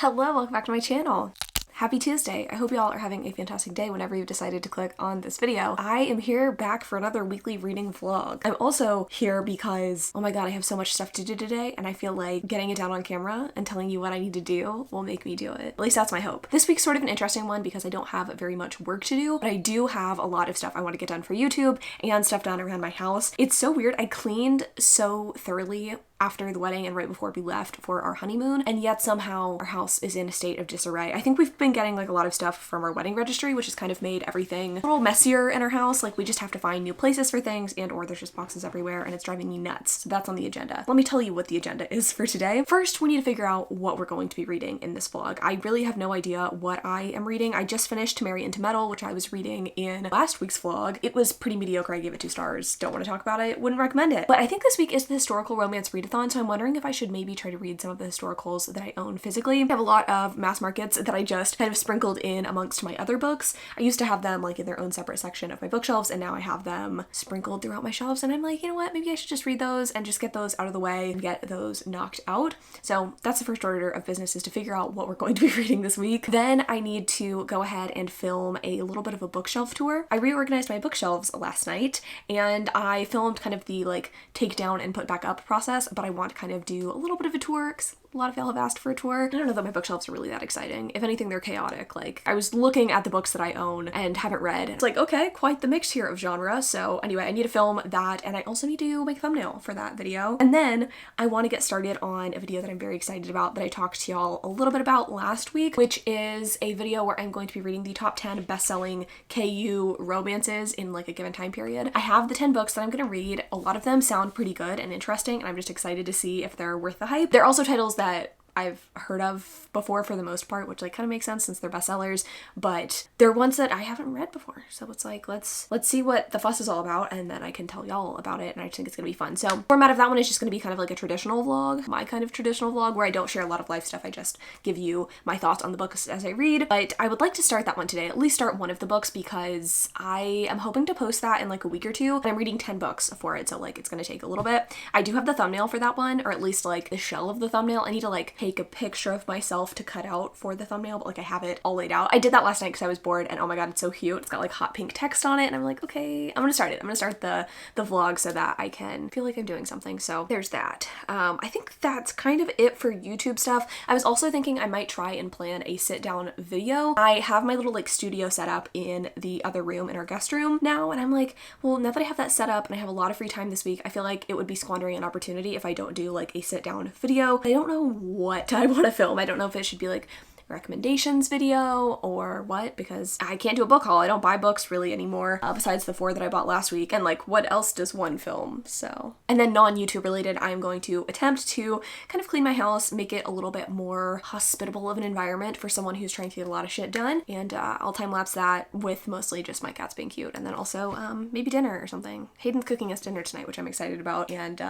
Hello, welcome back to my channel. Happy Tuesday. I hope y'all are having a fantastic day whenever you've decided to click on this video. I am here back for another weekly reading vlog. I'm also here because, oh my god, I have so much stuff to do today and I feel like getting it down on camera and telling you what I need to do will make me do it. At least that's my hope. This week's sort of an interesting one because I don't have very much work to do, but I do have a lot of stuff I want to get done for YouTube and stuff done around my house. It's so weird. I cleaned so thoroughly after the wedding and right before we left for our honeymoon, and yet somehow our house is in a state of disarray. I think we've been getting like a lot of stuff from our wedding registry, which has kind of made everything a little messier in our house. Like we just have to find new places for things and or there's just boxes everywhere and it's driving me nuts. So that's on the agenda. Let me tell you what the agenda is for today. First, we need to figure out what we're going to be reading in this vlog. I really have no idea what I am reading. I just finished To Marry Into Metal, which I was reading in last week's vlog. It was pretty mediocre. I gave it 2 stars. Don't want to talk about it. Wouldn't recommend it. But I think this week is the historical romance readathon, so I'm wondering if I should maybe try to read some of the historicals that I own physically. I have a lot of mass markets that I just kind of sprinkled in amongst my other books. I used to have them like in their own separate section of my bookshelves, and now I have them sprinkled throughout my shelves, and I'm like, you know what, maybe I should just read those and just get those out of the way and get those knocked out. So that's the first order of business, is to figure out what we're going to be reading this week. Then I need to go ahead and film a little bit of a bookshelf tour. I reorganized my bookshelves last night and I filmed kind of the like take down and put back up process, but I want to kind of do a little bit of a tour because a lot of y'all have asked for a tour. I don't know that my bookshelves are really that exciting. If anything, they're chaotic. Like, I was looking at the books that I own and haven't read. It's like, okay, quite the mix here of genre. So anyway, I need to film that, and I also need to make a thumbnail for that video. And then I want to get started on a video that I'm very excited about that I talked to y'all a little bit about last week, which is a video where I'm going to be reading the top 10 best-selling KU romances in like a given time period. I have the 10 books that I'm going to read. A lot of them sound pretty good and interesting, and I'm just excited to see if they're worth the hype. They're also titles that I've heard of before for the most part, which like kind of makes sense since they're bestsellers, but they're ones that I haven't read before. So it's like, let's see what the fuss is all about, and then I can tell y'all about it, and I just think it's gonna be fun. So format of that one is just gonna be kind of like a traditional vlog, my kind of traditional vlog, where I don't share a lot of life stuff. I just give you my thoughts on the books as I read. But I would like to start that one today, at least start one of the books, because I am hoping to post that in like a week or two, and I'm reading 10 books for it, so like it's gonna take a little bit. I do have the thumbnail for that one, or at least like the shell of the thumbnail. I need to like take a picture of myself to cut out for the thumbnail, but like I have it all laid out. I did that last night because I was bored, and oh my god, it's so cute. It's got like hot pink text on it, and I'm like, okay, I'm gonna start it. I'm gonna start the vlog so that I can feel like I'm doing something. So there's that. I think that's kind of it for YouTube stuff. I was also thinking I might try and plan a sit down video. I have my little like studio set up in the other room, in our guest room now, and I'm like, well, now that I have that set up and I have a lot of free time this week, I feel like it would be squandering an opportunity if I don't do like a sit down video. I don't know what I want to film. I don't know if it should be like recommendations video or what, because I can't do a book haul. I don't buy books really anymore, besides the 4 that I bought last week, and like what else does one film? So, and then non-YouTube related, I'm going to attempt to kind of clean my house, make it a little bit more hospitable of an environment for someone who's trying to get a lot of shit done, and I'll time-lapse that with mostly just my cats being cute, and then also maybe dinner or something. Hayden's cooking us dinner tonight, which I'm excited about, and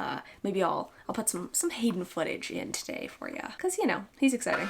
maybe I'll put some Hayden footage in today for you, because you know, he's exciting.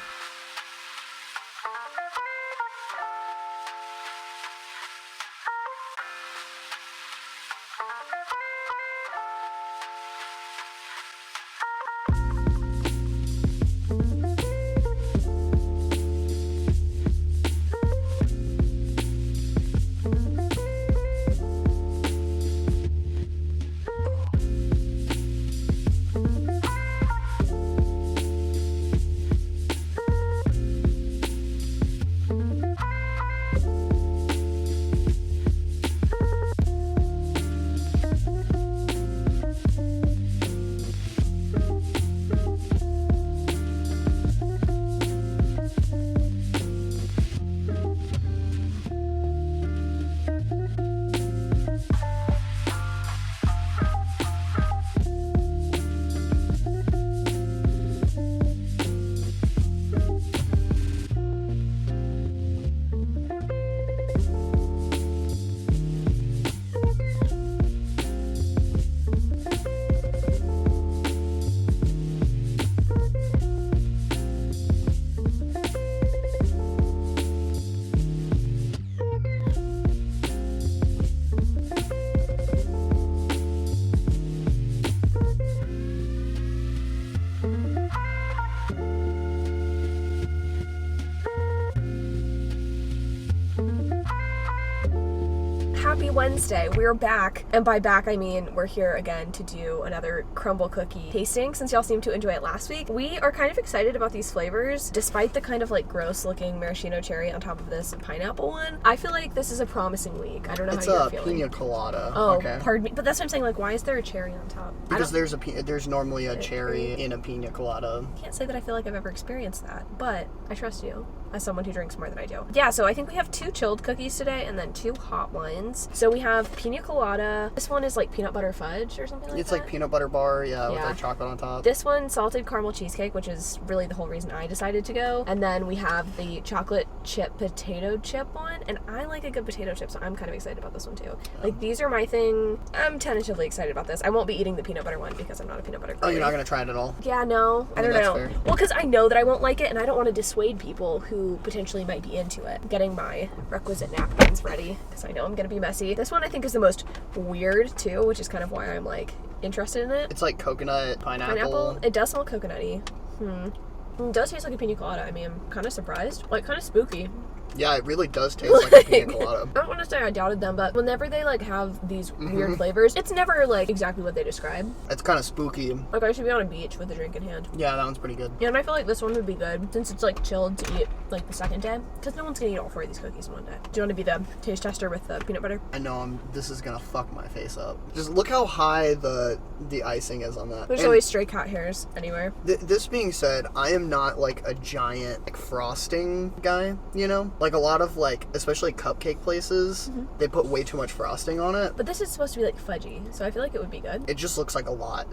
Happy Wednesday. We're back, and by back I mean we're here again to do another Crumbl cookie tasting since y'all seemed to enjoy it last week. We are kind of excited about these flavors despite the kind of like gross looking maraschino cherry on top of this pineapple one. I feel like this is a promising week. I don't know how you're feeling. It's a pina colada. Oh, okay. Pardon me, but that's what I'm saying, like why is there a cherry on top? Because there's normally a cherry in a pina colada. I can't say that I feel like I've ever experienced that, but I trust you as someone who drinks more than I do. Yeah, so I think we have 2 chilled cookies today and then 2 hot ones. So we have pina colada. This one is like peanut butter fudge or something like It's that. like peanut butter bar, with like chocolate on top. This one, salted caramel cheesecake, which is really the whole reason I decided to go. And then we have the chocolate chip potato chip one, and I like a good potato chip, so I'm kind of excited about this one too. Like, these are my thing. I'm tentatively excited about this. I won't be eating the peanut butter one because I'm not a peanut butter girl. Oh, you're not gonna try it at all? Yeah, no. I don't know. Fair. Well, because I know that I won't like it, and I don't want to dissuade people who potentially might be into it. Getting my requisite napkins ready because I know I'm gonna be messy. This one I think is the most weird too, which is kind of why I'm like interested in it. It's like coconut, pineapple. It does smell coconutty. It does taste like a pina colada. I mean, I'm kind of surprised. Like, kind of spooky. Yeah, it really does taste like a pina colada. I don't want to say I doubted them, but whenever they like have these weird flavors, it's never like exactly what they describe. It's kind of spooky. Like, I should be on a beach with a drink in hand. Yeah, that one's pretty good. Yeah, and I feel like this one would be good since it's like chilled to eat like the second day, because no one's gonna eat all 4 of these cookies in one day. Do you want to be the taste tester with the peanut butter? I know this is gonna fuck my face up. Just look how high the icing is on that. There's always stray cat hairs anywhere. This being said, I am not like a giant like frosting guy, you know? Like a lot of like, especially cupcake places, they put way too much frosting on it. But this is supposed to be like fudgy, so I feel like it would be good. It just looks like a lot.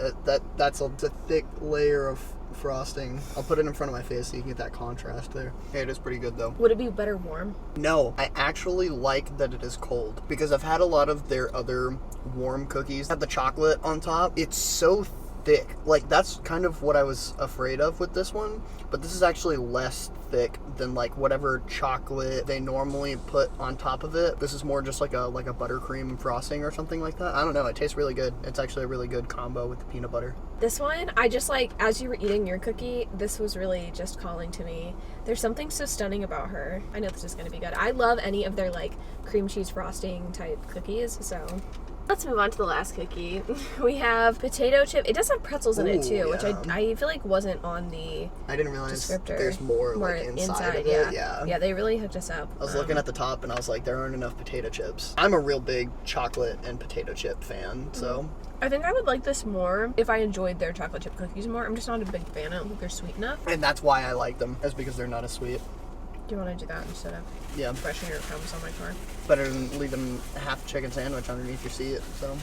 That's a thick layer of frosting. I'll put it in front of my face so you can get that contrast there. Okay, it is pretty good though. Would it be better warm? No, I actually like that it is cold because I've had a lot of their other warm cookies. Have the chocolate on top. It's so thick. Like, that's kind of what I was afraid of with this one, but this is actually less thick than like whatever chocolate they normally put on top of it. This is more just like a buttercream frosting or something like that. I don't know, it tastes really good. It's actually a really good combo with the peanut butter. This one, I just like, as you were eating your cookie, this was really just calling to me. There's something so stunning about her. I know this is going to be good. I love any of their like cream cheese frosting type cookies, so let's move on to the last cookie. We have potato chip. It does have pretzels in it too, which I feel like wasn't on the I didn't realize descriptor. There's more like inside of it. Yeah, they really hooked us up. I was looking at the top and I was like, there aren't enough potato chips. I'm a real big chocolate and potato chip fan, so I think I would like this more if I enjoyed their chocolate chip cookies more. I'm just not a big fan. I don't think they're sweet enough. And that's why I like them. That's because they're not as sweet. Do you want to do that instead of brushing your crumbs on my car? Better than leaving a half chicken sandwich underneath your seat, so.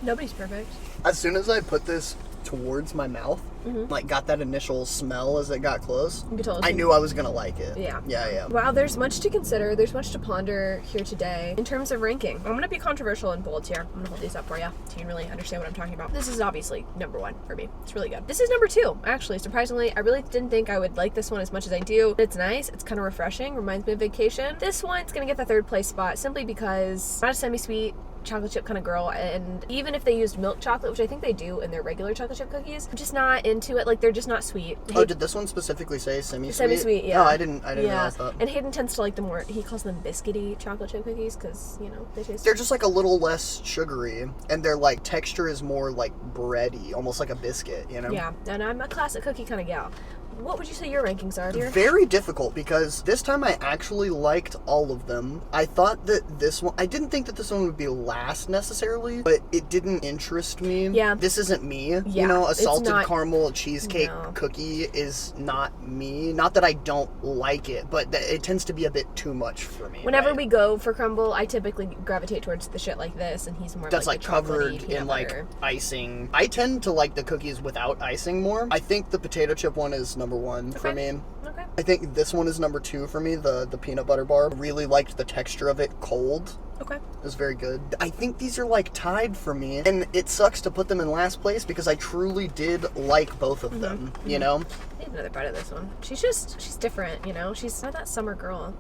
Nobody's perfect. As soon as I put this towards my mouth, like got that initial smell as it got close, I knew I was gonna like it. Yeah. Wow, there's much to consider. There's much to ponder here today in terms of ranking. I'm gonna be controversial and bold here. I'm gonna hold these up for you so you can really understand what I'm talking about. This is obviously number 1 for me. It's really good. This is number 2, actually. Surprisingly, I really didn't think I would like this one as much as I do. It's nice. It's kind of refreshing. Reminds me of vacation. This one's gonna get the 3rd place spot simply because I'm not a semi-sweet chocolate chip kind of girl, and even if they used milk chocolate, which I think they do in their regular chocolate chip cookies, I'm just not into it. Like, they're just not sweet. Oh, did this one specifically say semi-sweet? Semi-sweet, yeah. Oh, I didn't realize that. And Hayden tends to like the more, he calls them biscuity chocolate chip cookies because, you know, they're just like a little less sugary, and their like texture is more like bready, almost like a biscuit, you know? Yeah, and I'm a classic cookie kind of gal. What would you say your rankings are here? Very difficult, because this time I actually liked all of them. I thought that this one, I didn't think that this one would be last necessarily, but it didn't interest me. Yeah. This isn't me. Yeah, you know, a salted caramel cheesecake cookie is not me. Not that I don't like it, but it tends to be a bit too much for me. Whenever we go for Crumbl, I typically gravitate towards the shit like this, and he's more that's like covered in like icing. I tend to like the cookies without icing more. I think the potato chip one is number 1 for me. Okay. I think this one is number 2 for me, the peanut butter bar. Really liked the texture of it cold. Okay. It was very good. I think these are like tied for me, and it sucks to put them in last place because I truly did like both of them, you know? I need another bite of this one. She's different, you know? She's not that summer girl.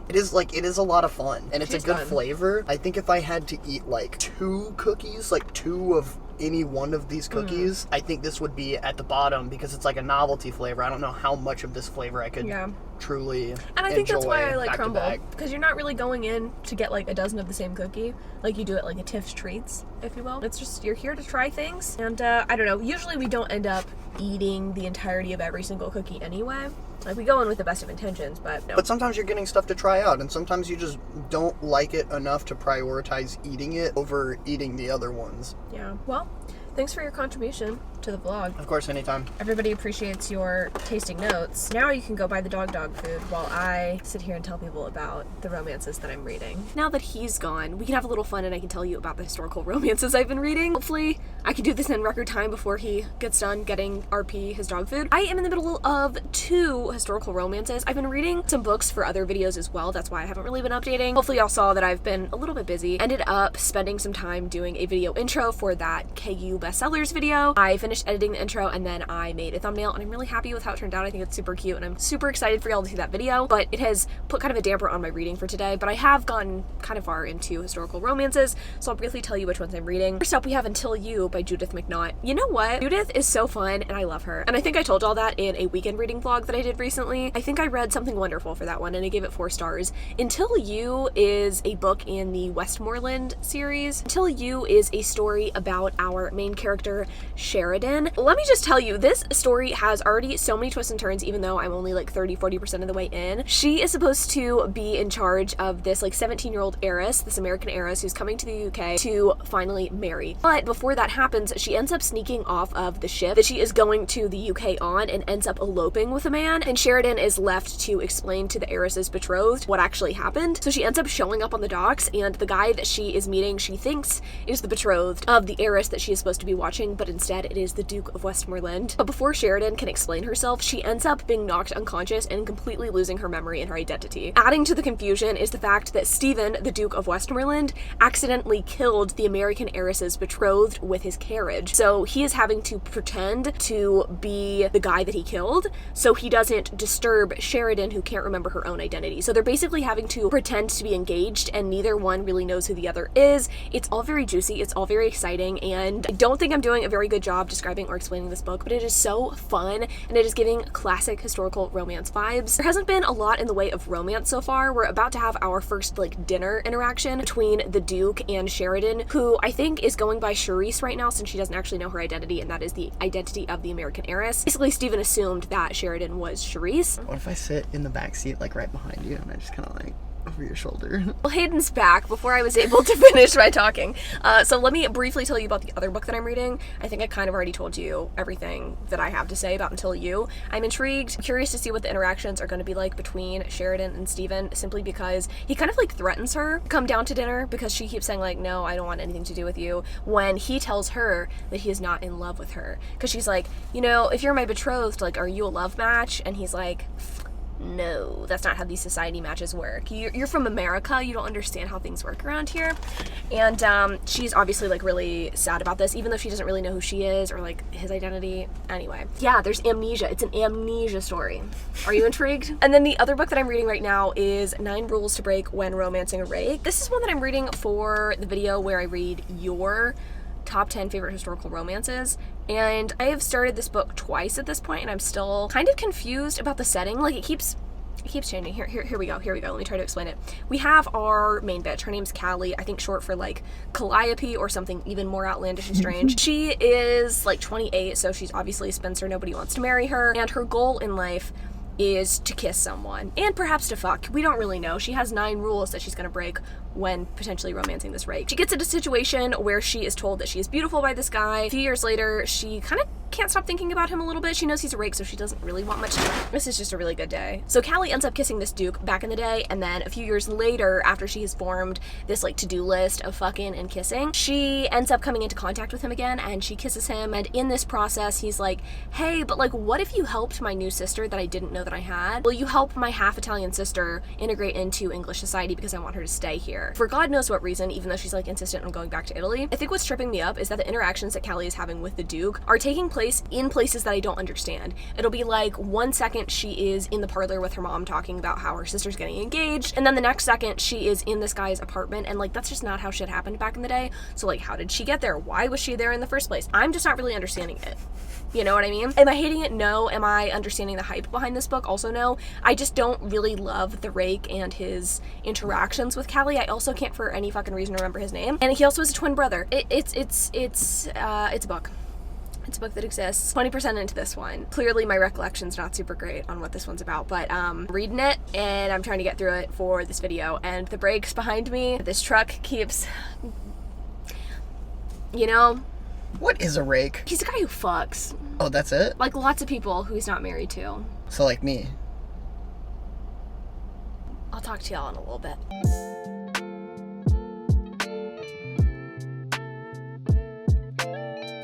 It is a lot of fun, and it's a good flavor. I think if I had to eat like 2 cookies, like 2 of any one of these cookies, I think this would be at the bottom because it's like a novelty flavor. I don't know how much of this flavor I could truly And I think that's why I enjoy like back to Crumbl, back. because you're not really going in to get like a dozen of the same cookie like you do at like a Tiff's Treats, if you will. It's just you're here to try things, and I don't know, usually we don't end up eating the entirety of every single cookie anyway. Like, we go in with the best of intentions, but no. But sometimes you're getting stuff to try out, and sometimes you just don't like it enough to prioritize eating it over eating the other ones. Yeah, well, thanks for your contribution to the vlog. Of course, anytime. Everybody appreciates your tasting notes. Now you can go buy the dog food while I sit here and tell people about the romances that I'm reading. Now that he's gone, we can have a little fun and I can tell you about the historical romances I've been reading. Hopefully, I can do this in record time before he gets done getting RP his dog food. I am in the middle of 2 historical romances. I've been reading some books for other videos as well. That's why I haven't really been updating. Hopefully y'all saw that I've been a little bit busy. Ended up spending some time doing a video intro for that KU bestsellers video. I finished editing the intro and then I made a thumbnail, and I'm really happy with how it turned out. I think it's super cute and I'm super excited for y'all to see that video, but it has put kind of a damper on my reading for today. But I have gotten kind of far into historical romances, so I'll briefly tell you which ones I'm reading. First up, we have Until You by Judith McNaught. You know what? Judith is so fun and I love her. And I think I told y'all that in a weekend reading vlog that I did recently. I think I read Something Wonderful for that one and I gave it 4 stars. Until You is a book in the Westmoreland series. Until You is a story about our main character, Sheridan. Let me just tell you, this story has already so many twists and turns, even though I'm only like 30-40% of the way in. She is supposed to be in charge of this like 17-year-old heiress, this American heiress who's coming to the UK to finally marry. But before that happens, she ends up sneaking off of the ship that she is going to the UK on and ends up eloping with a man, and Sheridan is left to explain to the heiress's betrothed what actually happened. So she ends up showing up on the docks, and the guy that she is meeting, she thinks is the betrothed of the heiress that she is supposed to be watching, but instead it is the Duke of Westmoreland. But before Sheridan can explain herself, she ends up being knocked unconscious and completely losing her memory and her identity. Adding to the confusion is the fact that Stephen, the Duke of Westmoreland, accidentally killed the American heiress's betrothed with his carriage. So he is having to pretend to be the guy that he killed so he doesn't disturb Sheridan, who can't remember her own identity. So they're basically having to pretend to be engaged and neither one really knows who the other is. It's all very juicy, it's all very exciting, and I don't think I'm doing a very good job describing or explaining this book, but it is so fun and it is giving classic historical romance vibes. There hasn't been a lot in the way of romance so far. We're about to have our first like dinner interaction between the Duke and Sheridan, who I think is going by Charisse right now since she doesn't actually know her identity, and that is the identity of the American heiress. Basically, Stephen assumed that Sheridan was Charisse. What if I sit in the back seat like right behind you and I just kind of like over your shoulder? Well, Hayden's back before I was able to finish my talking. So let me briefly tell you about the other book that I'm reading. I think I kind of already told you everything that I have to say about Until You. I'm intrigued, curious to see what the interactions are going to be like between Sheridan and Stephen, simply because he kind of like threatens her to come down to dinner because she keeps saying like, no, I don't want anything to do with you, when he tells her that he is not in love with her. Because she's like, you know, if you're my betrothed, like, are you a love match? And he's like, no, that's not how these society matches work. You're from America, you don't understand how things work around here. And she's obviously like really sad about this, even though she doesn't really know who she is or like his identity. Anyway, yeah, there's amnesia. It's an amnesia story. Are you intrigued? And then the other book that I'm reading right now is 9 Rules to Break When Romancing a Rake. This is one that I'm reading for the video where I read your top 10 favorite historical romances, and I have started this book twice at this point and I'm still kind of confused about the setting. Like it keeps changing. Here we go. Let me try to explain it. We have our main bitch. Her name's Callie, I think short for like Calliope or something even more outlandish and strange. She is like 28, so she's obviously a spinster. Nobody wants to marry her, and her goal in life is to kiss someone and perhaps to fuck. We don't really know. She has 9 rules that she's gonna break when potentially romancing this rake. She gets into a situation where she is told that she is beautiful by this guy. A few years later, she kind of can't stop thinking about him a little bit. She knows he's a rake, so she doesn't really want much. This is just a really good day. So Callie ends up kissing this Duke back in the day, and then a few years later, after she has formed this like to-do list of fucking and kissing, she ends up coming into contact with him again, and she kisses him, and in this process, he's like, hey, but like, what if you helped my new sister that I didn't know that I had? Will you help my half-Italian sister integrate into English society because I want her to stay here? For God knows what reason, even though she's like insistent on going back to Italy. I think what's tripping me up is that the interactions that Callie is having with the Duke are taking place place in places that I don't understand. It'll be like 1 second she is in the parlor with her mom talking about how her sister's getting engaged, and then the next second she is in this guy's apartment, and like that's just not how shit happened back in the day. So like, how did she get there? Why was she there in the first place? I'm just not really understanding it. You know what I mean? Am I hating it? No. Am I understanding the hype behind this book? Also no. I just don't really love the rake and his interactions with Callie. I also can't for any fucking reason remember his name. And he also has a twin brother. It's a book. It's a book that exists. 20% into this one. Clearly my recollection's not super great on what this one's about, but reading it and I'm trying to get through it for this video, and the brakes behind me, this truck keeps, you know. What is a rake? He's a guy who fucks. Oh, that's it? Like lots of people who he's not married to. So like me. I'll talk to y'all in a little bit.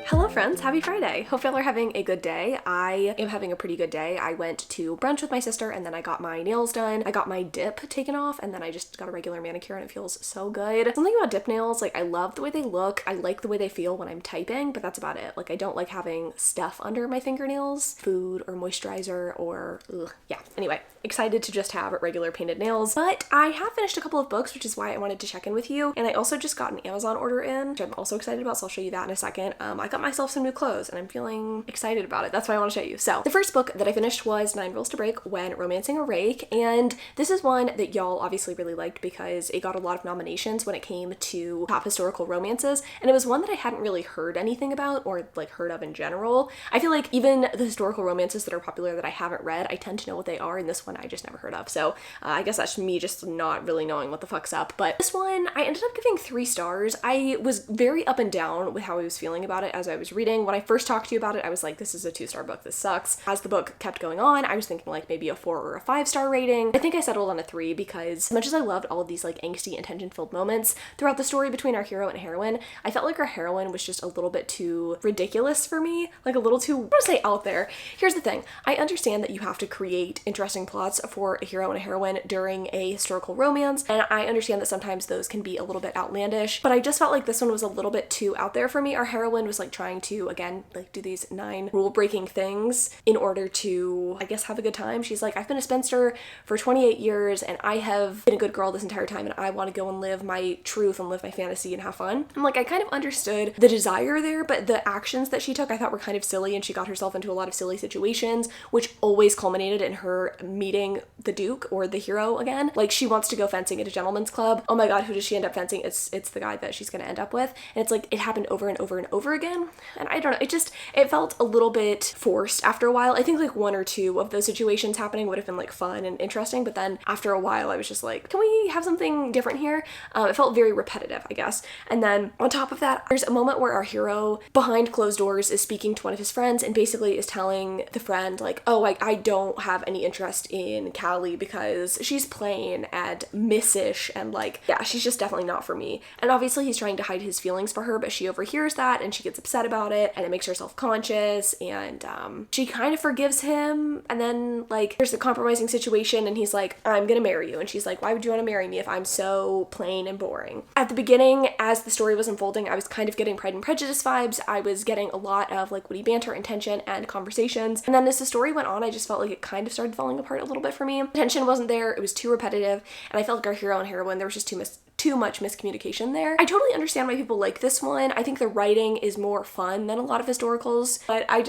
Hello friends, happy Friday. Hope y'all are having a good day. I am having a pretty good day. I went to brunch with my sister and then I got my nails done. I got my dip taken off and then I just got a regular manicure and it feels so good. Something about dip nails, like I love the way they look. I like the way they feel when I'm typing, but that's about it. Like I don't like having stuff under my fingernails, food or moisturizer or yeah. Anyway, excited to just have regular painted nails. But I have finished a couple of books, which is why I wanted to check in with you. And I also just got an Amazon order in, which I'm also excited about, so I'll show you that in a second. I got myself some new clothes and I'm feeling excited about it. That's why I want to show you. So the first book that I finished was 9 Rules to Break When Romancing a Rake, and this is one that y'all obviously really liked because it got a lot of nominations when it came to top historical romances, and it was one that I hadn't really heard anything about or like heard of in general. I feel like even the historical romances that are popular that I haven't read, I tend to know what they are, and this one I just never heard of. So I guess that's me just not really knowing what the fuck's up. But this one I ended up giving 3 stars. I was very up and down with how I was feeling about it as I was reading. When I first talked to you about it, I was like, this is a 2-star book, this sucks. As the book kept going on, I was thinking like maybe a 4 or a 5-star rating. I think I settled on a 3 because as much as I loved all of these like angsty and tension-filled moments throughout the story between our hero and heroine, I felt like our heroine was just a little bit too ridiculous for me, like a little too, I want to say, out there. Here's the thing, I understand that you have to create interesting plots for a hero and a heroine during a historical romance, and I understand that sometimes those can be a little bit outlandish, but I just felt like this one was a little bit too out there for me. Our heroine was like trying to, again, like do these 9 rule-breaking things in order to, I guess, have a good time. She's like, I've been a spinster for 28 years and I have been a good girl this entire time and I want to go and live my truth and live my fantasy and have fun. And like, I kind of understood the desire there, but the actions that she took I thought were kind of silly, and she got herself into a lot of silly situations, which always culminated in her meeting the Duke, or the hero, again. Like, she wants to go fencing at a gentleman's club. Oh my god, who does she end up fencing? It's the guy that she's gonna end up with. And it's like, it happened over and over and over again. And I don't know, it felt a little bit forced after a while. I think like 1 or 2 of those situations happening would have been like fun and interesting, but then after a while I was just like, can we have something different here? It felt very repetitive, I guess. And then on top of that, there's a moment where our hero behind closed doors is speaking to one of his friends and basically is telling the friend like, oh, I don't have any interest in Callie because she's plain and missish and like, yeah, she's just definitely not for me. And obviously he's trying to hide his feelings for her, but she overhears that and she gets upset about it and it makes her self-conscious, and she kind of forgives him, and then like there's a compromising situation and he's like, I'm gonna marry you, and she's like, why would you want to marry me if I'm so plain and boring? At the beginning, as the story was unfolding, I was kind of getting Pride and Prejudice vibes. I was getting a lot of like witty banter and tension and conversations, and then as the story went on, I just felt like it kind of started falling apart a little bit for me. The tension wasn't there, it was too repetitive, and I felt like our hero and heroine, there was just too much miscommunication there. I totally understand why people like this one. I think the writing is more fun than a lot of historicals, but I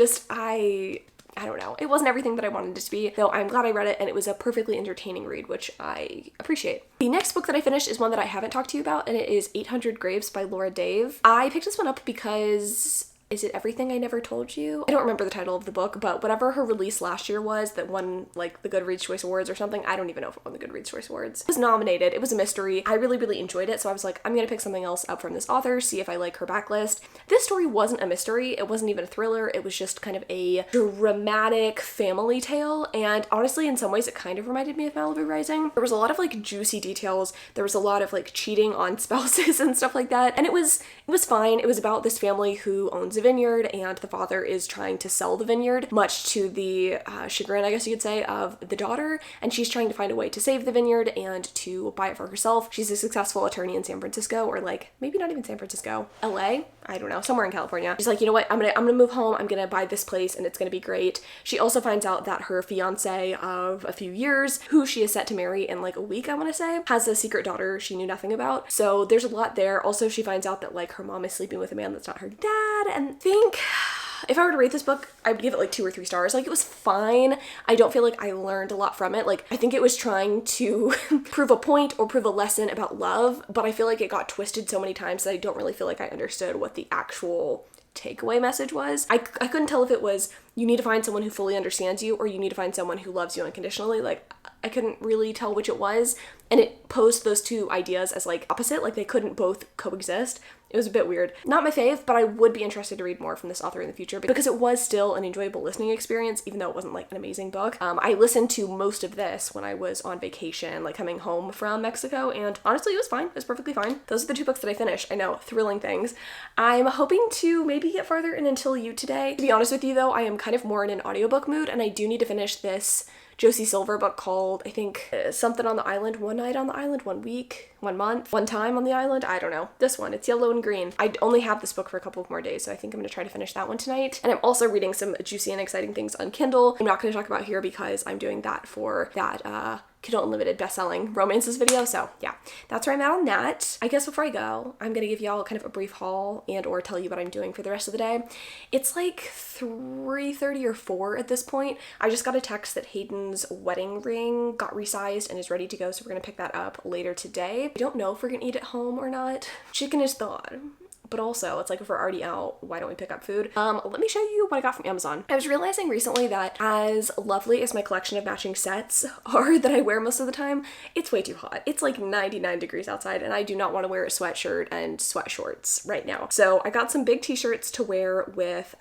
don't know. It wasn't everything that I wanted it to be, though I'm glad I read it and it was a perfectly entertaining read, which I appreciate. The next book that I finished is one that I haven't talked to you about, and it is 800 Graves by Laura Dave. I picked this one up because... Is it Everything I Never Told You? I don't remember the title of the book, but whatever her release last year was that won like the Goodreads Choice Awards or something, I don't even know if it won the Goodreads Choice Awards. It was nominated, it was a mystery. I really enjoyed it, so I was like, I'm gonna pick something else up from this author, see if I like her backlist. This story wasn't a mystery, it wasn't even a thriller, it was just kind of a dramatic family tale, and honestly in some ways it kind of reminded me of Malibu Rising. There was a lot of like juicy details, there was a lot of like cheating on spouses and stuff like that, and it was fine. It was about this family who owns a vineyard, and the father is trying to sell the vineyard, much to the chagrin, I guess you could say, of the daughter, and she's trying to find a way to save the vineyard and to buy it for herself. She's a successful attorney in San Francisco, or like maybe not even San Francisco, LA, I don't know, somewhere in California. She's like, you know what, I'm gonna move home, I'm gonna buy this place and it's gonna be great. She also finds out that her fiance of a few years, who she is set to marry in like a week, I want to say, has a secret daughter she knew nothing about. So there's a lot there. Also, she finds out that like her mom is sleeping with a man that's not her dad, and I think if I were to rate this book, I would give it like 2 or 3 stars. Like, it was fine. I don't feel like I learned a lot from it. Like, I think it was trying to prove a point or prove a lesson about love, but I feel like it got twisted so many times that I don't really feel like I understood what the actual takeaway message was. I couldn't tell if it was you need to find someone who fully understands you or you need to find someone who loves you unconditionally. Like, I couldn't really tell which it was, and it posed those two ideas as like opposite, like they couldn't both coexist. It was a bit weird. Not my fave, but I would be interested to read more from this author in the future because it was still an enjoyable listening experience, even though it wasn't like an amazing book. I listened to most of this when I was on vacation, like coming home from Mexico, and honestly, it was fine. It was perfectly fine. Those are the 2 books that I finished. I know, thrilling things. I'm hoping to maybe get farther in Until You today. To be honest with you though, I am kind of more in an audiobook mood, and I do need to finish this Josie Silver book called, I think, something on the island, one night on the island, 1 week, 1 month, one time on the island. I don't know. This one, it's yellow and green. I only have this book for a couple of more days, so I think I'm gonna try to finish that one tonight. And I'm also reading some juicy and exciting things on Kindle. I'm not gonna talk about here because I'm doing that for that Kindle Unlimited best-selling romances video. So yeah, that's where I'm at on that. I guess before I go, I'm gonna give y'all kind of a brief haul and or tell you what I'm doing for the rest of the day. It's like 3:30 or 4 at this point. I just got a text that Hayden's wedding ring got resized and is ready to go, so we're gonna pick that up later today. I don't know if we're gonna eat at home or not. Chicken is thawed. But also, it's like, if we're already out, why don't we pick up food? Let me show you what I got from Amazon. I was realizing recently that as lovely as my collection of matching sets are that I wear most of the time, it's way too hot. It's like 99 degrees outside, and I do not want to wear a sweatshirt and sweat shorts right now. So I got some big t-shirts to wear with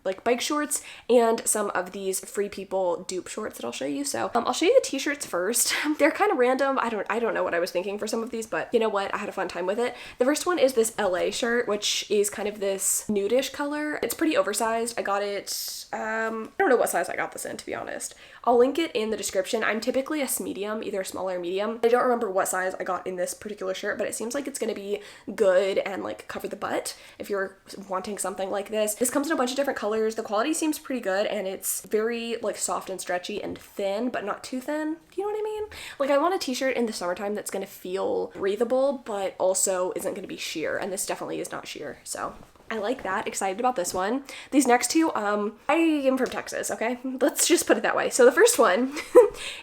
like bike shorts and some of these Free People dupe shorts that I'll show you. So I'll show you the t-shirts first. They're kind of random. I don't know what I was thinking for some of these, but you know what? I had a fun time with it. The first one is this LA shirt, which is kind of this nudish color. It's pretty oversized. I got it, I don't know what size I got this in, to be honest. I'll link it in the description. I'm typically a medium, either small or medium. I don't remember what size I got in this particular shirt, but it seems like it's gonna be good and like cover the butt if you're wanting something like this. This comes in a bunch of different colors. The quality seems pretty good, and it's very like soft and stretchy and thin, but not too thin. Do you know what I mean? Like, I want a t-shirt in the summertime that's gonna feel breathable, but also isn't gonna be sheer, and this definitely is not sheer. So I like that. Excited about this one. These next two, I am from Texas, okay? Let's just put it that way. So the first one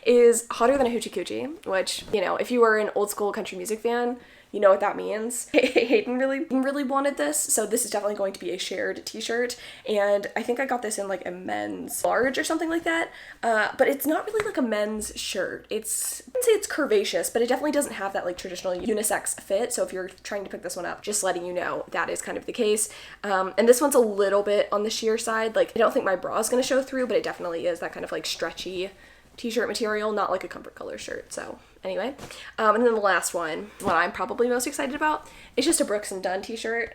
is Hotter Than a Hoochie Coochie, which, you know, if you were an old school country music fan, you know what that means. Hayden really wanted this, so this is definitely going to be a shared t-shirt, and I think I got this in like a men's large or something like that, but it's not really like a men's shirt. I wouldn't say it's curvaceous, but it definitely doesn't have that like traditional unisex fit, so if you're trying to pick this one up, just letting you know that is kind of the case. And this one's a little bit on the sheer side. Like, I don't think my bra is going to show through, but it definitely is that kind of like stretchy t-shirt material, not like a comfort color shirt. So anyway, and then the last one, what I'm probably most excited about, is just a Brooks and Dunn t-shirt.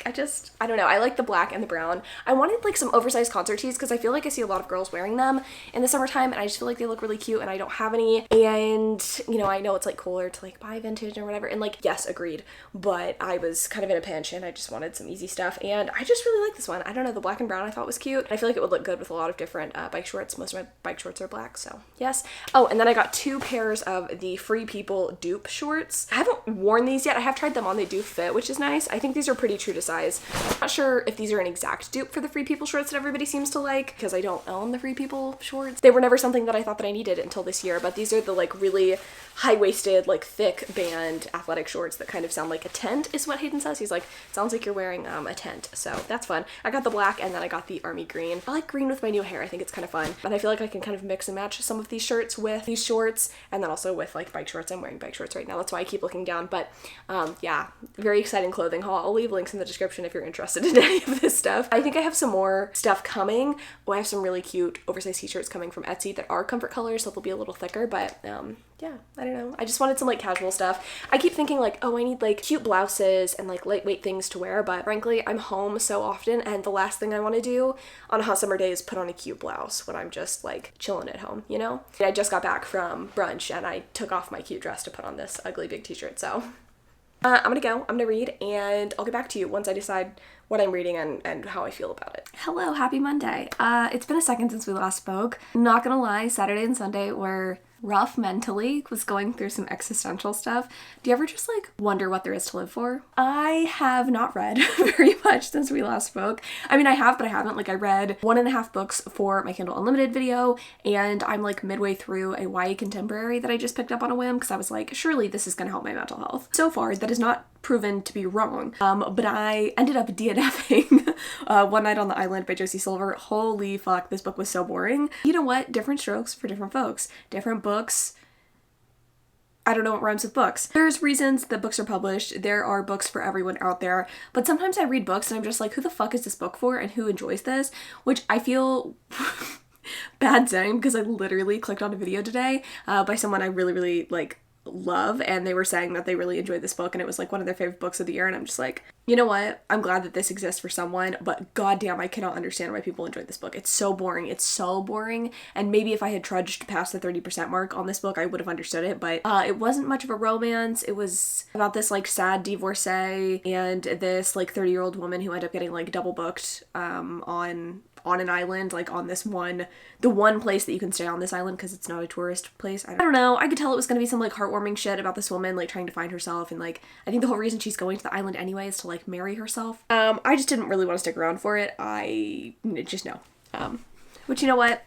I don't know. I like the black and the brown. I wanted like some oversized concert tees because I feel like I see a lot of girls wearing them in the summertime, and I just feel like they look really cute, and I don't have any. And, you know, I know it's like cooler to like buy vintage or whatever. And like, yes, agreed. But I was kind of in a pinch and I just wanted some easy stuff. And I just really like this one. I don't know. The black and brown I thought was cute. I feel like it would look good with a lot of different bike shorts. Most of my bike shorts are black. So yes. Oh, and then I got 2 pairs of the Free People dupe shorts. I haven't worn these yet. I have tried them on. They do fit, which is nice. I think these are pretty true to size. I'm not sure if these are an exact dupe for the Free People shorts that everybody seems to like, because I don't own the Free People shorts. They were never something that I thought that I needed until this year, but these are the like really high-waisted, like thick band athletic shorts that kind of sound like a tent, is what Hayden says. He's like, sounds like you're wearing a tent. So that's fun. I got the black, and then I got the army green. I like green with my new hair. I think it's kind of fun. And I feel like I can kind of mix and match some of these shirts with these shorts, and then also with like bike shorts. I'm wearing bike shorts right now. That's why I keep looking down. But yeah, very exciting clothing haul. I'll leave links in the description description if you're interested in any of this stuff. I think I have some more stuff coming. I have some really cute oversized t-shirts coming from Etsy that are comfort colors, so they'll be a little thicker, but yeah, I don't know. I just wanted some like casual stuff. I keep thinking like, oh, I need like cute blouses and like lightweight things to wear, but frankly, I'm home so often, and the last thing I want to do on a hot summer day is put on a cute blouse when I'm just like chilling at home, you know? I just got back from brunch and I took off my cute dress to put on this ugly big t-shirt, so I'm gonna go, I'm gonna read, and I'll get back to you once I decide what I'm reading and how I feel about it. Hello, happy Monday. It's been a second since we last spoke. Not gonna lie, Saturday and Sunday were rough mentally, was going through some existential stuff. Do you ever just like wonder what there is to live for? I have not read very much since we last spoke. I mean, I have, but I haven't. Like, I read 1.5 books for my Kindle Unlimited video, and I'm like midway through a YA contemporary that I just picked up on a whim because I was like, surely this is gonna help my mental health. So far, that is not proven to be wrong, but I ended up DNFing One Night on the Island by Josie Silver. Holy fuck, this book was so boring. You know what? Different strokes for different folks. Different books. I don't know what rhymes with books. There's reasons that books are published. There are books for everyone out there, but sometimes I read books and I'm just like, who the fuck is this book for and who enjoys this? Which I feel bad saying because I literally clicked on a video today by someone I really like love, and they were saying that they really enjoyed this book and it was like one of their favorite books of the year, and I'm just like, you know what, I'm glad that this exists for someone, but goddamn, I cannot understand why people enjoyed this book. It's so boring, and maybe if I had trudged past the 30% mark on this book I would have understood it, but it wasn't much of a romance. It was about this like sad divorcee and this like 30-year-old woman who ended up getting like double booked on an island, like on the one place that you can stay on this island because it's not a tourist place. I don't know. I could tell it was going to be some like heartwarming shit about this woman like trying to find herself, and like I think the whole reason she's going to the island anyway is to like marry herself. I just didn't really want to stick around for it. I just know. Which, you know what?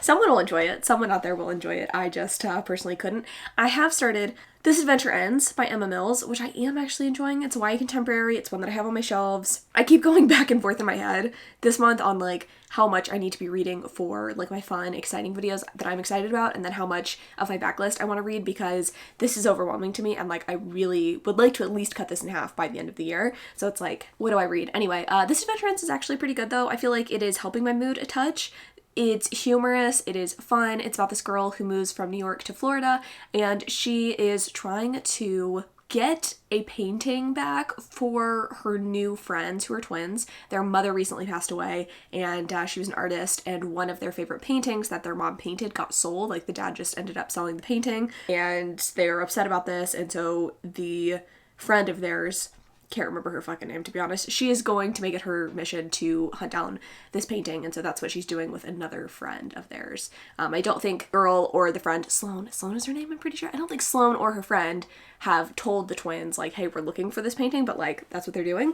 Someone will enjoy it. Someone out there will enjoy it. I just personally couldn't. I have started This Adventure Ends by Emma Mills, which I am actually enjoying. It's a YA contemporary. It's one that I have on my shelves. I keep going back and forth in my head this month on like how much I need to be reading for like my fun, exciting videos that I'm excited about, and then how much of my backlist I want to read, because this is overwhelming to me and like I really would like to at least cut this in half by the end of the year. So it's like, what do I read? Anyway, This Adventure Ends is actually pretty good though. I feel like it is helping my mood a touch. It's humorous, it is fun. It's about this girl who moves from New York to Florida, and she is trying to get a painting back for her new friends who are twins. Their mother recently passed away, and she was an artist, and one of their favorite paintings that their mom painted got sold. Like, the dad just ended up selling the painting, and they're upset about this, and so the friend of theirs, can't remember her fucking name to be honest, she is going to make it her mission to hunt down this painting, and so that's what she's doing with another friend of theirs. I don't think girl or the friend, Sloane is her name, I'm pretty sure. I don't think Sloane or her friend have told the twins like, hey, we're looking for this painting, but like that's what they're doing.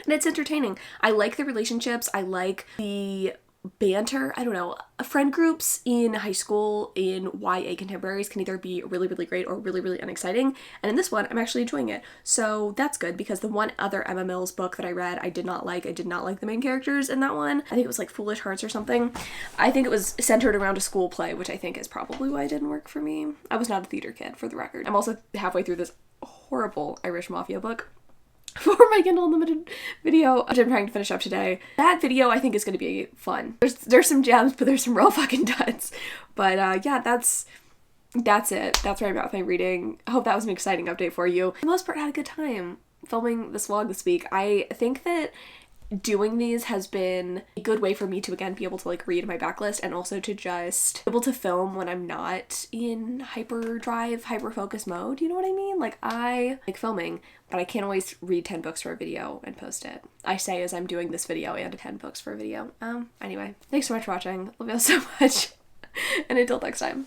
And it's entertaining. I like the relationships, I like the banter. I don't know, friend groups in high school in YA contemporaries can either be really, really great or really, really unexciting, and in this one I'm actually enjoying it. So that's good, because the one other Emma Mills book that I read I did not like. I did not like the main characters in that one. I think it was like Foolish Hearts or something. I think it was centered around a school play, which I think is probably why it didn't work for me. I was not a theater kid, for the record. I'm also halfway through this horrible Irish Mafia book for my Kindle Unlimited video, which I'm trying to finish up today. That video I think is going to be fun. There's some gems, but there's some real fucking duds. But yeah, that's it. That's where I'm at with my reading. I hope that was an exciting update for you. For the most part, I had a good time filming this vlog this week. I think that doing these has been a good way for me to again be able to like read my backlist, and also to just be able to film when I'm not in hyperdrive, hyper-focus mode. You know what I mean? Like, I like filming, but I can't always read 10 books for a video and post it. I say as I'm doing this video and 10 books for a video. Anyway, thanks so much for watching. Love you all so much. And until next time.